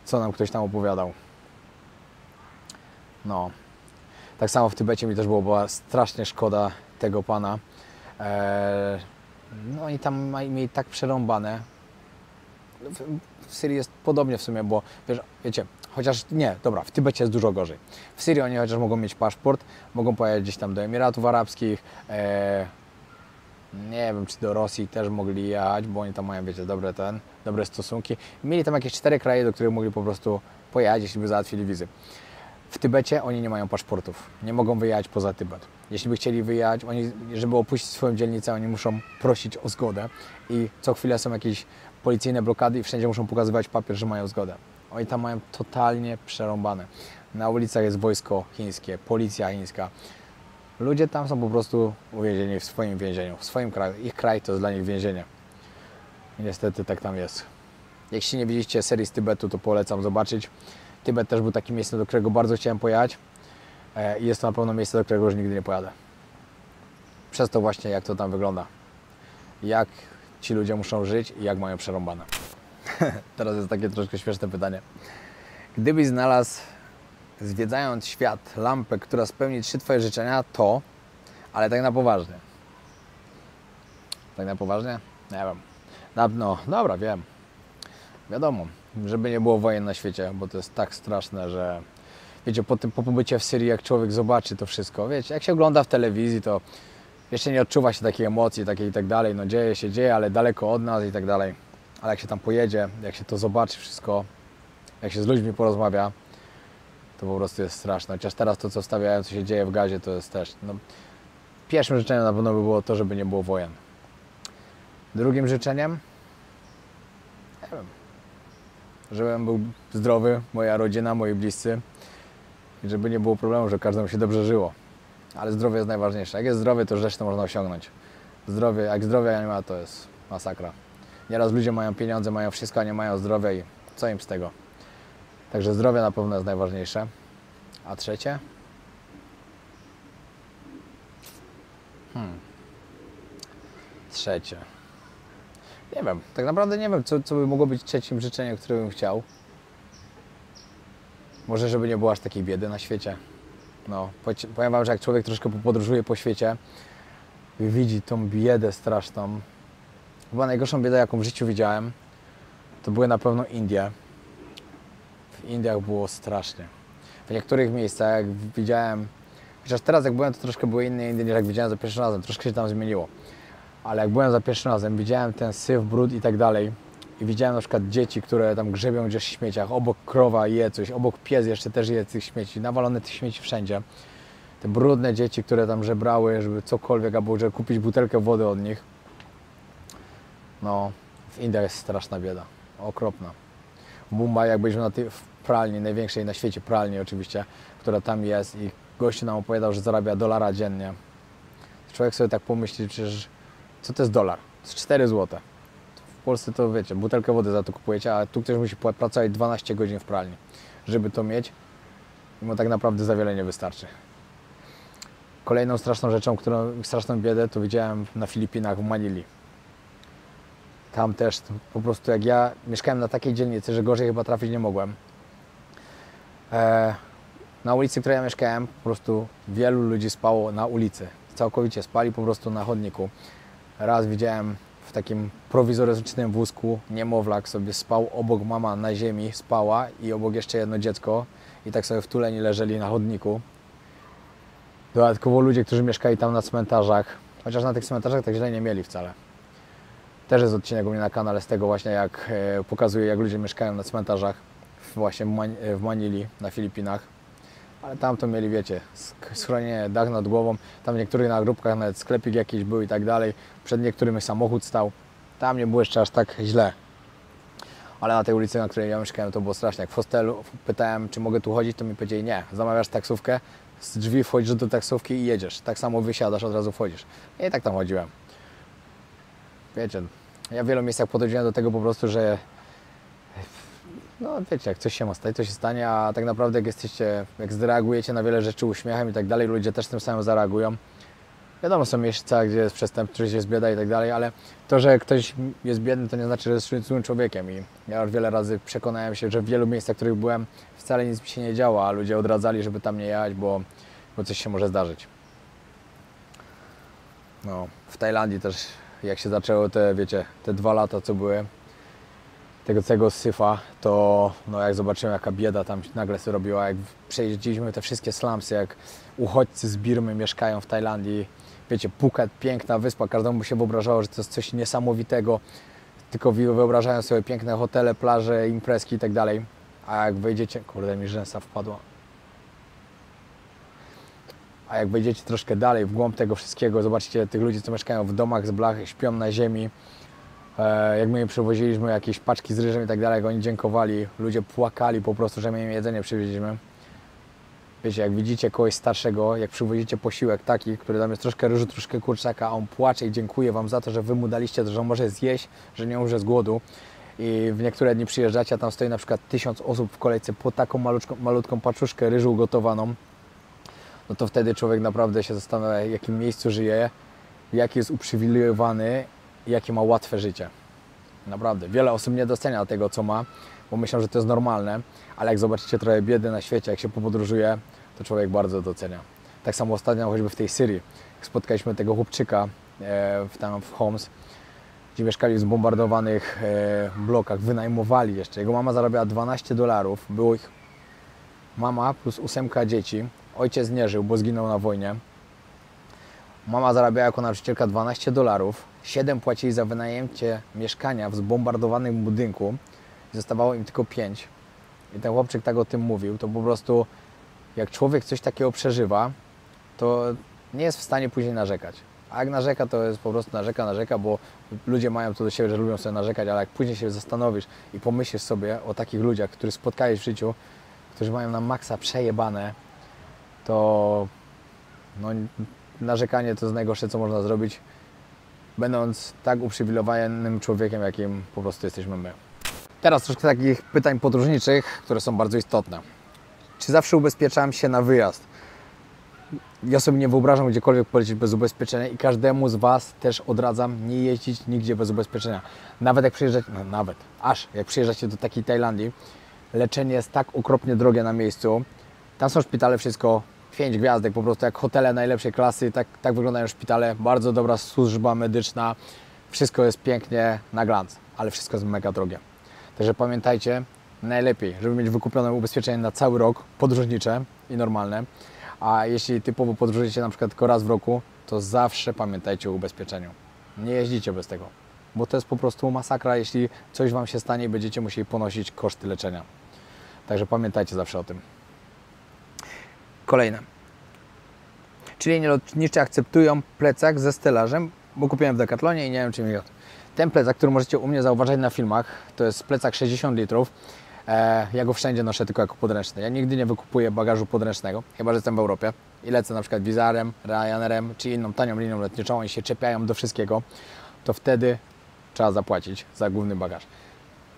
co nam ktoś tam opowiadał. No. Tak samo w Tybecie mi też była strasznie szkoda tego pana. No oni tam mieli tak przerąbane. W Syrii jest podobnie w sumie, bo wiecie, chociaż nie, dobra, w Tybecie jest dużo gorzej. W Syrii oni chociaż mogą mieć paszport, mogą pojechać gdzieś tam do Emiratów Arabskich, nie wiem, czy do Rosji też mogli jechać, bo oni tam mają, wiecie, dobre stosunki. Mieli tam jakieś 4 kraje, do których mogli po prostu pojechać, jeśli by załatwili wizy. W Tybecie oni nie mają paszportów, nie mogą wyjechać poza Tybet. Jeśli by chcieli wyjechać, oni, żeby opuścić swoją dzielnicę, oni muszą prosić o zgodę i co chwilę są jakieś policyjne blokady i wszędzie muszą pokazywać papier, że mają zgodę. Oni tam mają totalnie przerąbane. Na ulicach jest wojsko chińskie, policja chińska. Ludzie tam są po prostu uwięzieni w swoim więzieniu, w swoim kraju. Ich kraj to jest dla nich więzienie. I niestety tak tam jest. Jeśli nie widzieliście serii z Tybetu, to polecam zobaczyć. Tybet też był takim miejscem, do którego bardzo chciałem pojechać. I jest to na pewno miejsce, do którego już nigdy nie pojadę. Przez to właśnie, jak to tam wygląda. Jak ci ludzie muszą żyć i jak mają przerąbane. Teraz jest takie troszkę śmieszne pytanie. Gdybyś znalazł, zwiedzając świat, lampę, która spełni 3 Twoje życzenia, to... Ale tak na poważnie. Tak na poważnie? Nie wiem. No, dobra, wiem. Wiadomo, żeby nie było wojen na świecie, bo to jest tak straszne, że... Wiecie, po pobycie w Syrii, jak człowiek zobaczy to wszystko, wiecie, jak się ogląda w telewizji, to jeszcze nie odczuwa się takiej emocji, takiej i tak dalej. No dzieje, ale daleko od nas i tak dalej. Ale jak się tam pojedzie, jak się to zobaczy wszystko, jak się z ludźmi porozmawia, to po prostu jest straszne. Chociaż teraz to, co wstawiają, co się dzieje w Gazie, to jest też... No, pierwszym życzeniem na pewno by było to, żeby nie było wojen. Drugim życzeniem? Nie wiem. Żebym był zdrowy, moja rodzina, moi bliscy. I żeby nie było problemu, że każdemu się dobrze żyło. Ale zdrowie jest najważniejsze. Jak jest zdrowie, to resztę można osiągnąć. Jak zdrowia nie ma, to jest masakra. Nieraz ludzie mają pieniądze, mają wszystko, a nie mają zdrowia i co im z tego? Także zdrowie na pewno jest najważniejsze. A trzecie? Trzecie. Nie wiem, tak naprawdę nie wiem, co by mogło być trzecim życzeniem, które bym chciał. Może, żeby nie było aż takiej biedy na świecie. No, powiem Wam, że jak człowiek troszkę podróżuje po świecie, widzi tą biedę straszną. Chyba najgorszą biedę, jaką w życiu widziałem, to były na pewno Indie. W Indiach było strasznie. W niektórych miejscach, jak widziałem, chociaż teraz jak byłem, to troszkę były inne Indie niż jak widziałem za pierwszym razem, troszkę się tam zmieniło. Ale jak byłem za pierwszym razem, widziałem ten syf, brud i tak dalej. I widziałem na przykład dzieci, które tam grzebią gdzieś w śmieciach, obok krowa je coś, obok pies jeszcze też je tych śmieci, nawalone tych śmieci wszędzie. Te brudne dzieci, które tam żebrały, żeby cokolwiek, albo żeby kupić butelkę wody od nich. No, w Indiach jest straszna bieda, okropna. W Mumbai, jak byliśmy w pralni, największej na świecie pralni oczywiście, która tam jest i gościu nam opowiadał, że zarabia $1 dziennie. Człowiek sobie tak pomyśli, przecież co to jest dolar? To jest 4 zł. Polsce to wiecie, butelkę wody za to kupujecie, a tu ktoś musi pracować 12 godzin w pralni, żeby to mieć. I mu tak naprawdę za wiele nie wystarczy. Kolejną straszną rzeczą, straszną biedę to widziałem na Filipinach w Manili. Tam też po prostu jak ja mieszkałem na takiej dzielnicy, że gorzej chyba trafić nie mogłem. Na ulicy, w której ja mieszkałem, po prostu wielu ludzi spało na ulicy. Całkowicie spali po prostu na chodniku. Raz widziałem w takim prowizorycznym wózku niemowlak sobie spał, obok mama na ziemi spała i obok jeszcze jedno dziecko i tak sobie wtuleni leżeli na chodniku. Dodatkowo ludzie, którzy mieszkali tam na cmentarzach, chociaż na tych cmentarzach tak źle nie mieli wcale. Też jest odcinek u mnie na kanale z tego właśnie, jak pokazuję, jak ludzie mieszkają na cmentarzach właśnie w Manili, na Filipinach. Ale tam to mieli, wiecie, schronienie, dach nad głową, tam w niektórych nagrobkach nawet sklepik jakiś był i tak dalej, przed niektórymi samochód stał. Tam nie było jeszcze aż tak źle. Ale na tej ulicy, na której ja mieszkałem, to było strasznie. Jak w hostelu pytałem, czy mogę tu chodzić, to mi powiedzieli nie, zamawiasz taksówkę, z drzwi wchodzisz do taksówki i jedziesz. Tak samo wysiadasz, od razu wchodzisz. I tak tam chodziłem. Wiecie, ja w wielu miejscach podchodziłem do tego po prostu, że no wiecie, jak coś się ma stać, to się stanie, a tak naprawdę jak zareagujecie na wiele rzeczy uśmiechem i tak dalej, ludzie też tym samym zareagują. Wiadomo, są miejsca, gdzie jest przestępczość, jest bieda i tak dalej, ale to, że ktoś jest biedny, to nie znaczy, że jest złym człowiekiem. I ja już wiele razy przekonałem się, że w wielu miejscach, w których byłem, wcale nic mi się nie działo, a ludzie odradzali, żeby tam nie jechać, bo coś się może zdarzyć. No, w Tajlandii też, jak się zaczęło te 2 lata, co były, tego całego syfa, to no jak zobaczyłem, jaka bieda tam nagle się robiła, jak przejeździliśmy te wszystkie slumsy, jak uchodźcy z Birmy mieszkają w Tajlandii, wiecie, Phuket, piękna wyspa, każdemu by się wyobrażało, że to jest coś niesamowitego, tylko wyobrażają sobie piękne hotele, plaże, imprezki i tak dalej, a jak wejdziecie, kurde, mi rzęsa wpadła, a jak wejdziecie troszkę dalej, w głąb tego wszystkiego, zobaczycie tych ludzi, co mieszkają w domach z blachy, śpią na ziemi. Jak my im przywoziliśmy jakieś paczki z ryżem i tak dalej, jak oni dziękowali, ludzie płakali po prostu, że my im jedzenie przywieźliśmy. Wiecie, jak widzicie kogoś starszego, jak przywozicie posiłek taki, który tam jest troszkę ryżu, troszkę kurczaka, a on płacze i dziękuję Wam za to, że Wy mu daliście to, że on może zjeść, że nie umrze z głodu. I w niektóre dni przyjeżdżacie, a tam stoi na przykład 1000 osób w kolejce po taką malutką paczuszkę ryżu ugotowaną. No to wtedy człowiek naprawdę się zastanawia, w jakim miejscu żyje, jaki jest uprzywilejowany i jakie ma łatwe życie. Naprawdę, wiele osób nie docenia tego, co ma, bo myślą, że to jest normalne, ale jak zobaczycie trochę biedy na świecie, jak się popodróżuje, to człowiek bardzo docenia. Tak samo ostatnio choćby w tej Syrii, jak spotkaliśmy tego chłopczyka tam w Homs, gdzie mieszkali w zbombardowanych blokach, wynajmowali jeszcze. Jego mama zarabiała $12, było ich mama plus 8 dzieci, ojciec nie żył, bo zginął na wojnie. Mama zarabiała jako nauczycielka $12, 7 płacili za wynajęcie mieszkania w zbombardowanym budynku i zostawało im tylko 5. I ten chłopczyk tak o tym mówił, to po prostu jak człowiek coś takiego przeżywa, to nie jest w stanie później narzekać. A jak narzeka, to jest po prostu narzeka, bo ludzie mają to do siebie, że lubią sobie narzekać, ale jak później się zastanowisz i pomyślisz sobie o takich ludziach, których spotkałeś w życiu, którzy mają na maksa przejebane, to no, narzekanie to jest najgorsze, co można zrobić, będąc tak uprzywilejowanym człowiekiem, jakim po prostu jesteśmy my. Teraz troszkę takich pytań podróżniczych, które są bardzo istotne. Czy zawsze ubezpieczałem się na wyjazd? Ja sobie nie wyobrażam gdziekolwiek polecieć bez ubezpieczenia i każdemu z Was też odradzam nie jeździć nigdzie bez ubezpieczenia. Nawet jak przyjeżdżacie, jak przyjeżdżacie do takiej Tajlandii, leczenie jest tak okropnie drogie na miejscu. Tam są szpitale, wszystko 5 gwiazdek, po prostu jak hotele najlepszej klasy, tak wyglądają szpitale, bardzo dobra służba medyczna, wszystko jest pięknie na glans, ale wszystko jest mega drogie. Także pamiętajcie, najlepiej, żeby mieć wykupione ubezpieczenie na cały rok, podróżnicze i normalne, a jeśli typowo podróżujecie na przykład tylko raz w roku, to zawsze pamiętajcie o ubezpieczeniu. Nie jeździcie bez tego, bo to jest po prostu masakra, jeśli coś Wam się stanie i będziecie musieli ponosić koszty leczenia. Także pamiętajcie zawsze o tym. Kolejne. Czy linie lotnicze akceptują plecak ze stelażem, bo kupiłem w Decathlonie i nie wiem, czy mi go. Ten plecak, który możecie u mnie zauważyć na filmach, to jest plecak 60 litrów. Ja go wszędzie noszę tylko jako podręczny. Ja nigdy nie wykupuję bagażu podręcznego, chyba że jestem w Europie i lecę na przykład Wizarem, Ryanairem czy inną tanią linią lotniczą i się czepiają do wszystkiego, to wtedy trzeba zapłacić za główny bagaż.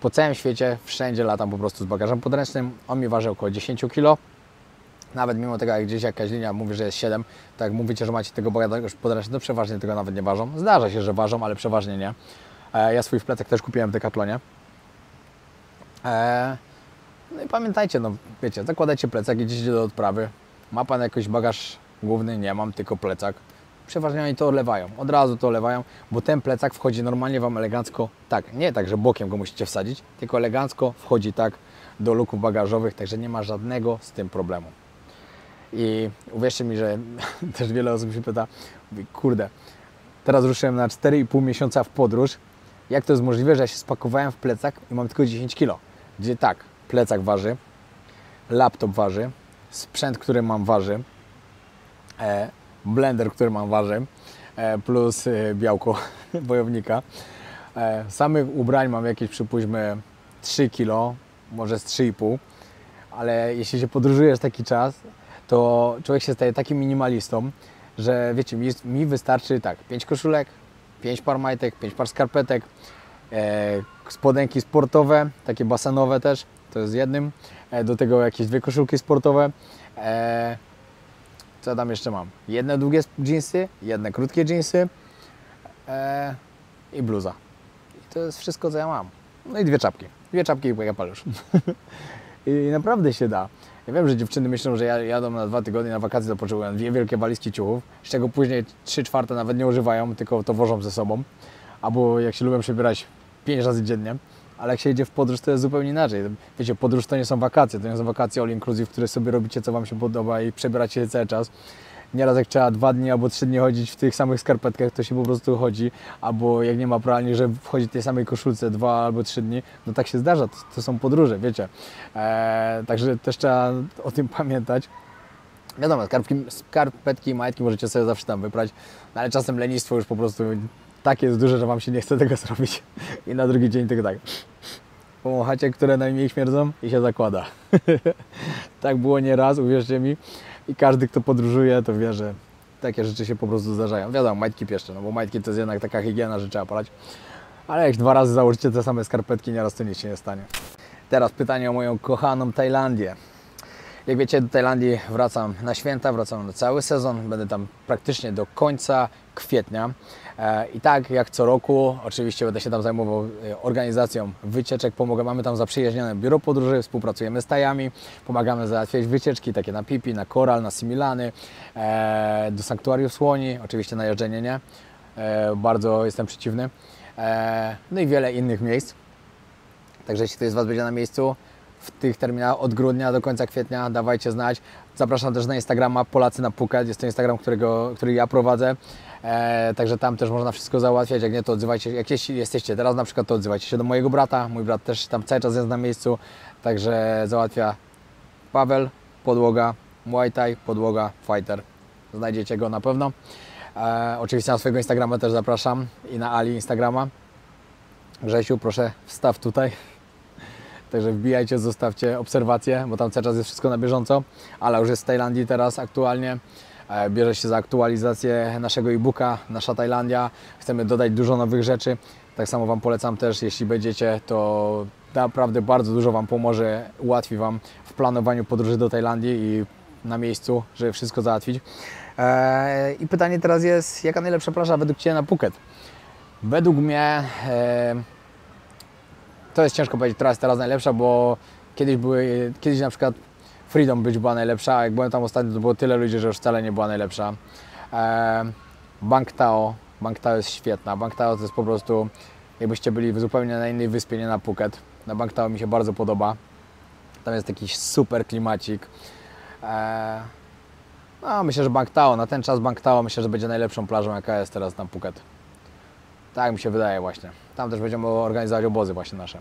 Po całym świecie, wszędzie latam po prostu z bagażem podręcznym. On mi waży około 10 kg. Nawet mimo tego, jak gdzieś jakaś linia mówi, że jest 7, tak jak mówicie, że macie tego bagażu podręcznego, to przeważnie tego nawet nie ważą. Zdarza się, że ważą, ale przeważnie nie. Ja swój plecak też kupiłem w Decathlonie. No i pamiętajcie, no wiecie, zakładajcie plecak, idziecie do odprawy. Ma Pan jakiś bagaż główny? Nie mam, tylko plecak. Przeważnie oni to olewają, od razu to olewają, bo ten plecak wchodzi normalnie Wam elegancko, tak, nie tak, że bokiem go musicie wsadzić, tylko elegancko wchodzi tak do luków bagażowych, także nie ma żadnego z tym problemu. I uwierzcie mi, że też wiele osób się pyta, mówi, kurde, teraz ruszyłem na 4,5 miesiąca w podróż, jak to jest możliwe, że ja się spakowałem w plecak i mam tylko 10 kg, gdzie tak, plecak waży, laptop waży, sprzęt, który mam waży, blender, który mam waży, plus białko wojownika. Samych ubrań mam jakieś, przypuśćmy, 3 kg, może z 3,5, ale jeśli się podróżujesz taki czas, to człowiek się staje takim minimalistą, że wiecie, mi wystarczy tak, 5 koszulek, 5 par majtek, 5 par skarpetek, spodenki sportowe, takie basenowe też, to jest jednym, do tego jakieś 2 koszulki sportowe, co ja tam jeszcze mam? Jedne długie dżinsy, jedne krótkie dżinsy i bluza. I to jest wszystko, co ja mam. No i 2 czapki. 2 czapki i kapelusz. I naprawdę się da. Ja wiem, że dziewczyny myślą, że jadą na 2 tygodnie na wakacje, to potrzebują 2 wielkie walizki ciuchów, z czego później 3/4 nawet nie używają, tylko to wożą ze sobą. Albo jak się lubią przebierać 5 razy dziennie. Ale jak się jedzie w podróż, to jest zupełnie inaczej. Wiecie, podróż to nie są wakacje, to nie są wakacje all inclusive, które sobie robicie, co Wam się podoba i przebieracie się cały czas. Nieraz jak trzeba 2 dni albo 3 dni chodzić w tych samych skarpetkach, to się po prostu chodzi, albo jak nie ma pralni, że wchodzi w tej samej koszulce 2 albo 3 dni, no tak się zdarza, to są podróże, wiecie. Także też trzeba o tym pamiętać. Wiadomo, skarpetki i majtki możecie sobie zawsze tam wyprać, no ale czasem lenistwo już po prostu tak jest duże, że Wam się nie chce tego zrobić i na drugi dzień tylko tak pomochacie, które najmniej śmierdzą i się zakłada. Tak było nieraz, uwierzcie mi. I każdy, kto podróżuje, to wie, że takie rzeczy się po prostu zdarzają. Wiadomo, majtki pieszcze, no bo majtki to jest jednak taka higiena, że trzeba palać. Ale jak 2 razy założycie te same skarpetki, nieraz to nic się nie stanie. Teraz pytanie o moją kochaną Tajlandię. Jak wiecie, do Tajlandii wracam na święta, wracam na cały sezon. Będę tam praktycznie do końca kwietnia. I tak jak co roku, oczywiście będę się tam zajmował organizacją wycieczek. Mamy tam zaprzyjaźnione biuro podróży, współpracujemy z Tajami, pomagamy załatwiać wycieczki takie na Pipi, na Koral, na Similany, do sanktuariów słoni, oczywiście na jeżdżenie nie, bardzo jestem przeciwny. No i wiele innych miejsc. Także jeśli ktoś z Was będzie na miejscu w tych terminach od grudnia do końca kwietnia, dawajcie znać. Zapraszam też na Instagrama Polacy na Phuket. Jest to Instagram, który ja prowadzę. Także tam też można wszystko załatwiać. Jak nie, to odzywajcie. Jak jeśli jesteście teraz na przykład, to odzywajcie się do mojego brata. Mój brat też tam cały czas jest na miejscu. Także załatwia Paweł, podłoga, Muay Thai, podłoga, fighter. Znajdziecie go na pewno. Oczywiście na swojego Instagrama też zapraszam i na Ali Instagrama. Grzesiu, proszę wstaw tutaj. Także wbijajcie, zostawcie obserwacje, bo tam cały czas jest wszystko na bieżąco. Ale już jest w Tajlandii teraz aktualnie. Bierze się za aktualizację naszego e-booka, Nasza Tajlandia. Chcemy dodać dużo nowych rzeczy. Tak samo Wam polecam też, jeśli będziecie, to naprawdę bardzo dużo Wam pomoże, ułatwi Wam w planowaniu podróży do Tajlandii i na miejscu, żeby wszystko załatwić. I pytanie teraz jest, jaka najlepsza plaża według Ciebie na Phuket? Według mnie to jest ciężko powiedzieć, która jest teraz najlepsza, bo kiedyś na przykład Freedom Beach była najlepsza, a jak byłem tam ostatnio, to było tyle ludzi, że już wcale nie była najlepsha. Bang Tao jest świetna. Bang Tao to jest po prostu, jakbyście byli zupełnie na innej wyspie, nie na Phuket. Na Bang Tao mi się bardzo podoba. Tam jest jakiś super klimacik. No, myślę, że Bang Tao, na ten czas Bang Tao myślę, że będzie najlepszą plażą, jaka jest teraz na Phuket. Tak mi się wydaje właśnie. Tam też będziemy organizować obozy właśnie nasze.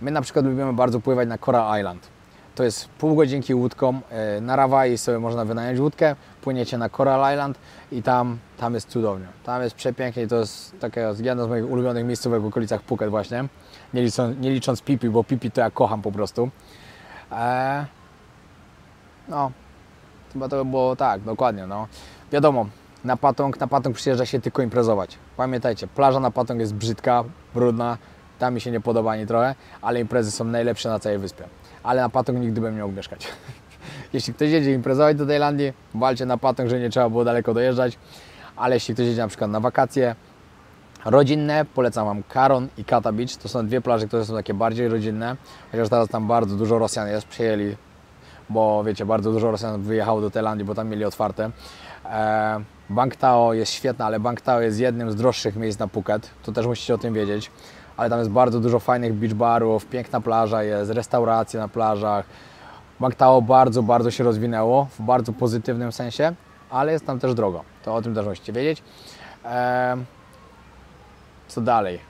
My na przykład lubimy bardzo pływać na Coral Island. To jest pół godzinki łódką. Na Rawai sobie można wynająć łódkę, płyniecie na Coral Island i tam jest cudownie. Tam jest przepięknie i to jest taka jedna z moich ulubionych miejscówek w okolicach Phuket właśnie. Nie licząc Pipi, bo Pipi to ja kocham po prostu. No, chyba to by było tak, dokładnie. No. Wiadomo, Na Patong przyjeżdża się tylko imprezować. Pamiętajcie, plaża na Patong jest brzydka, brudna, tam mi się nie podoba ani trochę, ale imprezy są najlepsze na całej wyspie. Ale na Patong nigdy bym nie mógł mieszkać. Jeśli ktoś jedzie imprezować do Tajlandii, walcie na Patong, że nie trzeba było daleko dojeżdżać, ale jeśli ktoś jedzie na przykład na wakacje rodzinne, polecam Wam Karon i Kata Beach. To są dwie plaże, które są takie bardziej rodzinne, chociaż teraz tam bardzo dużo Rosjan jest, przyjęli, bo wiecie, bardzo dużo Rosjan wyjechało do Tajlandii, bo tam mieli otwarte. Bang Tao jest świetna, ale Bang Tao jest jednym z droższych miejsc na Phuket, to też musicie o tym wiedzieć, ale tam jest bardzo dużo fajnych beach barów, piękna plaża jest, restauracje na plażach. Bang Tao bardzo się rozwinęło w bardzo pozytywnym sensie, ale jest tam też drogo, to o tym też musicie wiedzieć. Co dalej?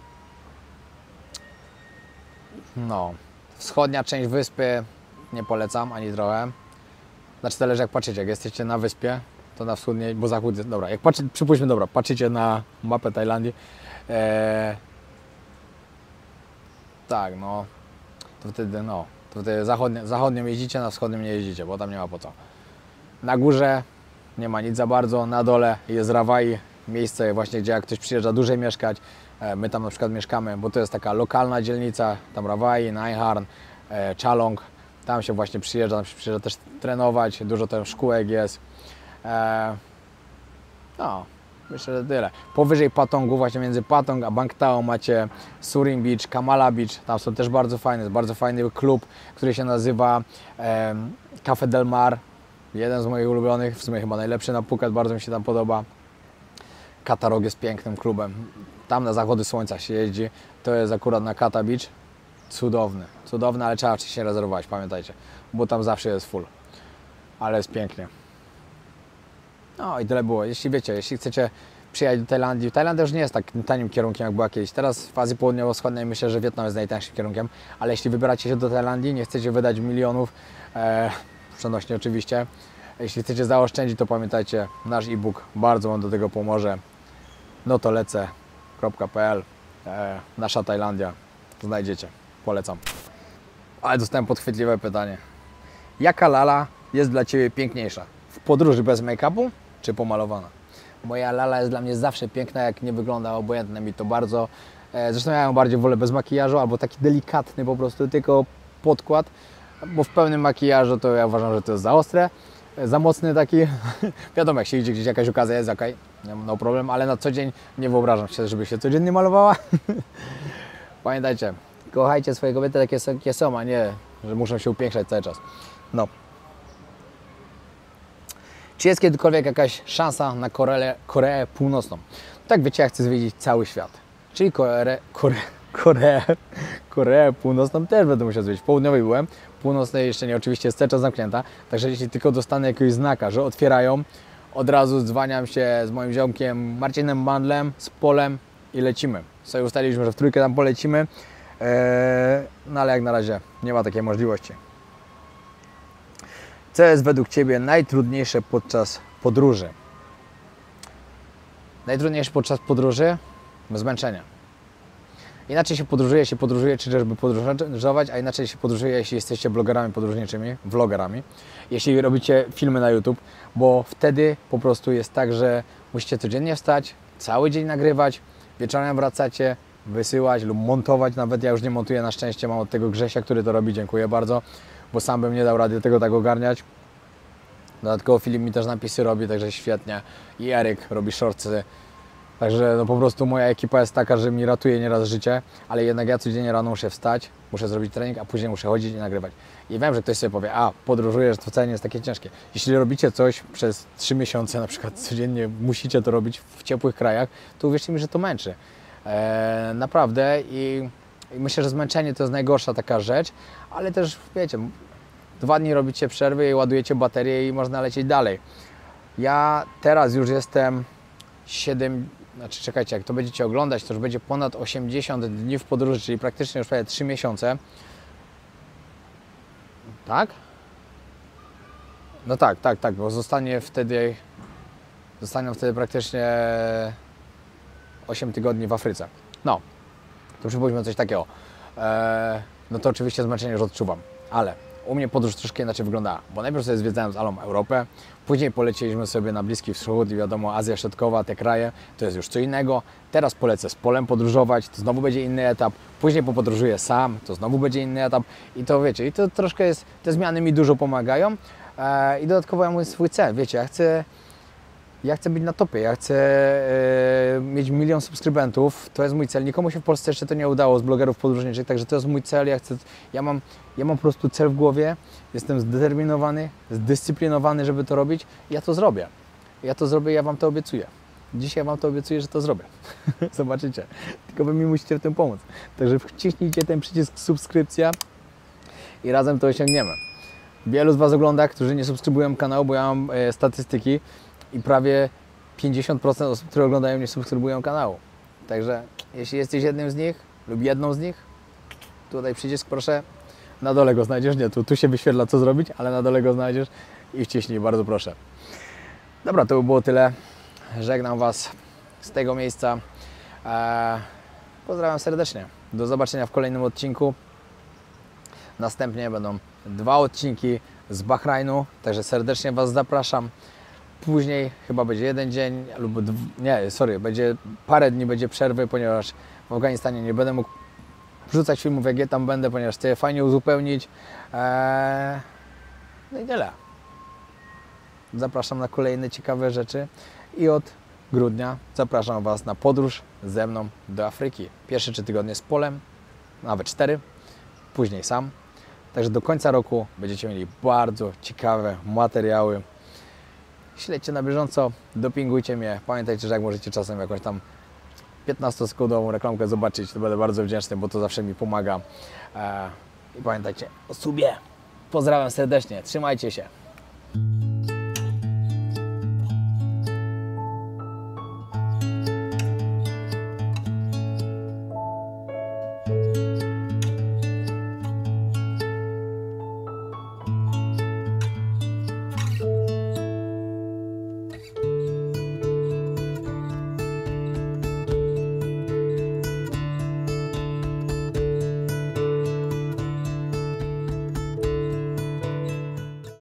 No, wschodnia część wyspy nie polecam ani trochę. Znaczy zależy jak patrzycie, jak jesteście na wyspie, to na wschodniej, bo zachód jest, dobra, jak przypuśćmy, dobra, patrzycie na mapę Tajlandii, tak, no, to wtedy zachodnią jeździcie, na wschodnim nie jeździcie, bo tam nie ma po co. Na górze nie ma nic za bardzo, na dole jest Rawai, miejsce właśnie, gdzie jak ktoś przyjeżdża dłużej mieszkać, my tam na przykład mieszkamy, bo to jest taka lokalna dzielnica, tam Rawai, Naiharn, Chalong, tam się właśnie przyjeżdża też trenować, dużo też szkółek jest. No, myślę, że tyle. Powyżej Patongu, właśnie między Patong a Bang Tao macie Surin Beach, Kamala Beach, tam są też bardzo fajne, jest bardzo fajny klub, który się nazywa Café del Mar, jeden z moich ulubionych, w sumie chyba najlepszy na Phuket, bardzo mi się tam podoba. Katarog jest pięknym klubem, tam na zachody słońca się jeździ, to jest akurat na Kata Beach, cudowny, ale trzeba wcześniej rezerwować, pamiętajcie, bo tam zawsze jest full, ale jest pięknie. No i tyle było. Jeśli wiecie, jeśli chcecie przyjechać do Tajlandii, Tajlandia już nie jest tak tanim kierunkiem jak była kiedyś. Teraz w Azji Południowo-Wschodniej myślę, że Wietnam jest najtańszym kierunkiem, ale jeśli wybieracie się do Tajlandii, nie chcecie wydać milionów, przenośnie oczywiście, jeśli chcecie zaoszczędzić, to pamiętajcie, nasz e-book bardzo Wam do tego pomoże. No to lecę.pl, nasza Tajlandia, znajdziecie, polecam. Ale dostałem podchwytliwe pytanie. Jaka lala jest dla Ciebie piękniejsza? W podróży bez make-upu czy pomalowana? Moja lala jest dla mnie zawsze piękna, jak nie wygląda, obojętne mi to bardzo. Zresztą ja ją bardziej wolę bez makijażu, albo taki delikatny po prostu, tylko podkład, bo w pełnym makijażu to ja uważam, że to jest za ostre, za mocny taki. Wiadomo, jak się idzie gdzieś jakaś okazja jest, okej, no problem, ale na co dzień nie wyobrażam się, żeby się codziennie malowała. Pamiętajcie, kochajcie swoje kobiety takie, jakie są, a nie, że muszą się upiększać cały czas. No. Czy jest kiedykolwiek jakaś szansa na Koreę Północną? Tak, wiecie, ja chcę zwiedzić cały świat. Czyli Koreę Północną też będę musiał zwiedzić. W południowej byłem, w północnej jeszcze nie, oczywiście jest cały czas zamknięta. Także jeśli tylko dostanę jakiegoś znaka, że otwierają, od razu dzwaniam się z moim ziomkiem Marcinem Mandlem, z Polem i lecimy. Sobie ustaliliśmy, że w trójkę tam polecimy, no ale jak na razie nie ma takiej możliwości. Co jest według Ciebie najtrudniejsze podczas podróży? Najtrudniejsze podczas podróży? Zmęczenie. Inaczej się podróżuje, czy żeby podróżować, a inaczej się podróżuje, jeśli jesteście blogerami podróżniczymi, vlogerami, jeśli robicie filmy na YouTube, bo wtedy po prostu jest tak, że musicie codziennie wstać, cały dzień nagrywać, wieczorem wracacie, wysyłać lub montować, nawet ja już nie montuję, na szczęście mam od tego Grzesia, który to robi, dziękuję bardzo, bo sam bym nie dał rady tego tak ogarniać. Dodatkowo Filip mi też napisy robi, także świetnie. I Eryk robi shortsy. Także no po prostu moja ekipa jest taka, że mi ratuje nieraz życie, ale jednak ja codziennie rano muszę wstać, muszę zrobić trening, a później muszę chodzić i nagrywać. I wiem, że ktoś sobie powie, a podróżujesz, to wcale nie jest takie ciężkie. Jeśli robicie coś przez 3 miesiące, na przykład codziennie musicie to robić w ciepłych krajach, to uwierzcie mi, że to męczy. Naprawdę i myślę, że zmęczenie to jest najgorsza taka rzecz, ale też wiecie, 2 dni robicie przerwy i ładujecie baterię i można lecieć dalej. Ja teraz już jestem czekajcie, jak to będziecie oglądać, to już będzie ponad 80 dni w podróży, czyli praktycznie już prawie 3 miesiące. Tak? No tak, bo zostanie wtedy praktycznie 8 tygodni w Afryce. No, to przypuśćmy coś takiego. No to oczywiście zmęczenie już odczuwam, ale u mnie podróż troszkę inaczej wyglądała, bo najpierw sobie zwiedzałem z Alą Europę, później polecieliśmy sobie na Bliski Wschód i wiadomo, Azja Środkowa, te kraje, to jest już co innego. Teraz polecę z Polem podróżować, to znowu będzie inny etap, później popodróżuję sam, to znowu będzie inny etap i to wiecie, i to troszkę jest, te zmiany mi dużo pomagają i dodatkowo ja mam swój cel, wiecie, ja chcę być na topie, ja chcę mieć 1 000 000 subskrybentów, to jest mój cel. Nikomu się w Polsce jeszcze to nie udało z blogerów podróżniczych, także to jest mój cel. Ja mam po prostu cel w głowie, jestem zdeterminowany, zdyscyplinowany, żeby to robić i ja to zrobię. Ja Wam to obiecuję. Dzisiaj Wam to obiecuję, że to zrobię. Zobaczycie. Tylko Wy mi musicie w tym pomóc. Także wciśnijcie ten przycisk subskrypcja i razem to osiągniemy. Wielu z Was ogląda, którzy nie subskrybują kanału, bo ja mam statystyki i prawie 50% osób, które oglądają, nie subskrybują kanału. Także jeśli jesteś jednym z nich lub jedną z nich, tutaj przycisk proszę, na dole go znajdziesz, nie, tu się wyświetla co zrobić, ale na dole go znajdziesz i wciśnij, bardzo proszę. Dobra, to by było tyle. Żegnam Was z tego miejsca. Pozdrawiam serdecznie. Do zobaczenia w kolejnym odcinku. Następnie będą 2 odcinki z Bahrajnu, także serdecznie Was zapraszam. Później chyba będzie 1 dzień lub będzie parę dni będzie przerwy, ponieważ w Afganistanie nie będę mógł wrzucać filmów, jak ja tam będę, ponieważ chcę je fajnie uzupełnić. No i tyle. Zapraszam na kolejne ciekawe rzeczy i od grudnia zapraszam Was na podróż ze mną do Afryki. Pierwsze 3 tygodnie z Polem, nawet 4, później sam. Także do końca roku będziecie mieli bardzo ciekawe materiały. Śledźcie na bieżąco, dopingujcie mnie. Pamiętajcie, że jak możecie czasem jakąś tam 15-sekundową reklamkę zobaczyć, to będę bardzo wdzięczny, bo to zawsze mi pomaga. I pamiętajcie o subie. Pozdrawiam serdecznie, trzymajcie się.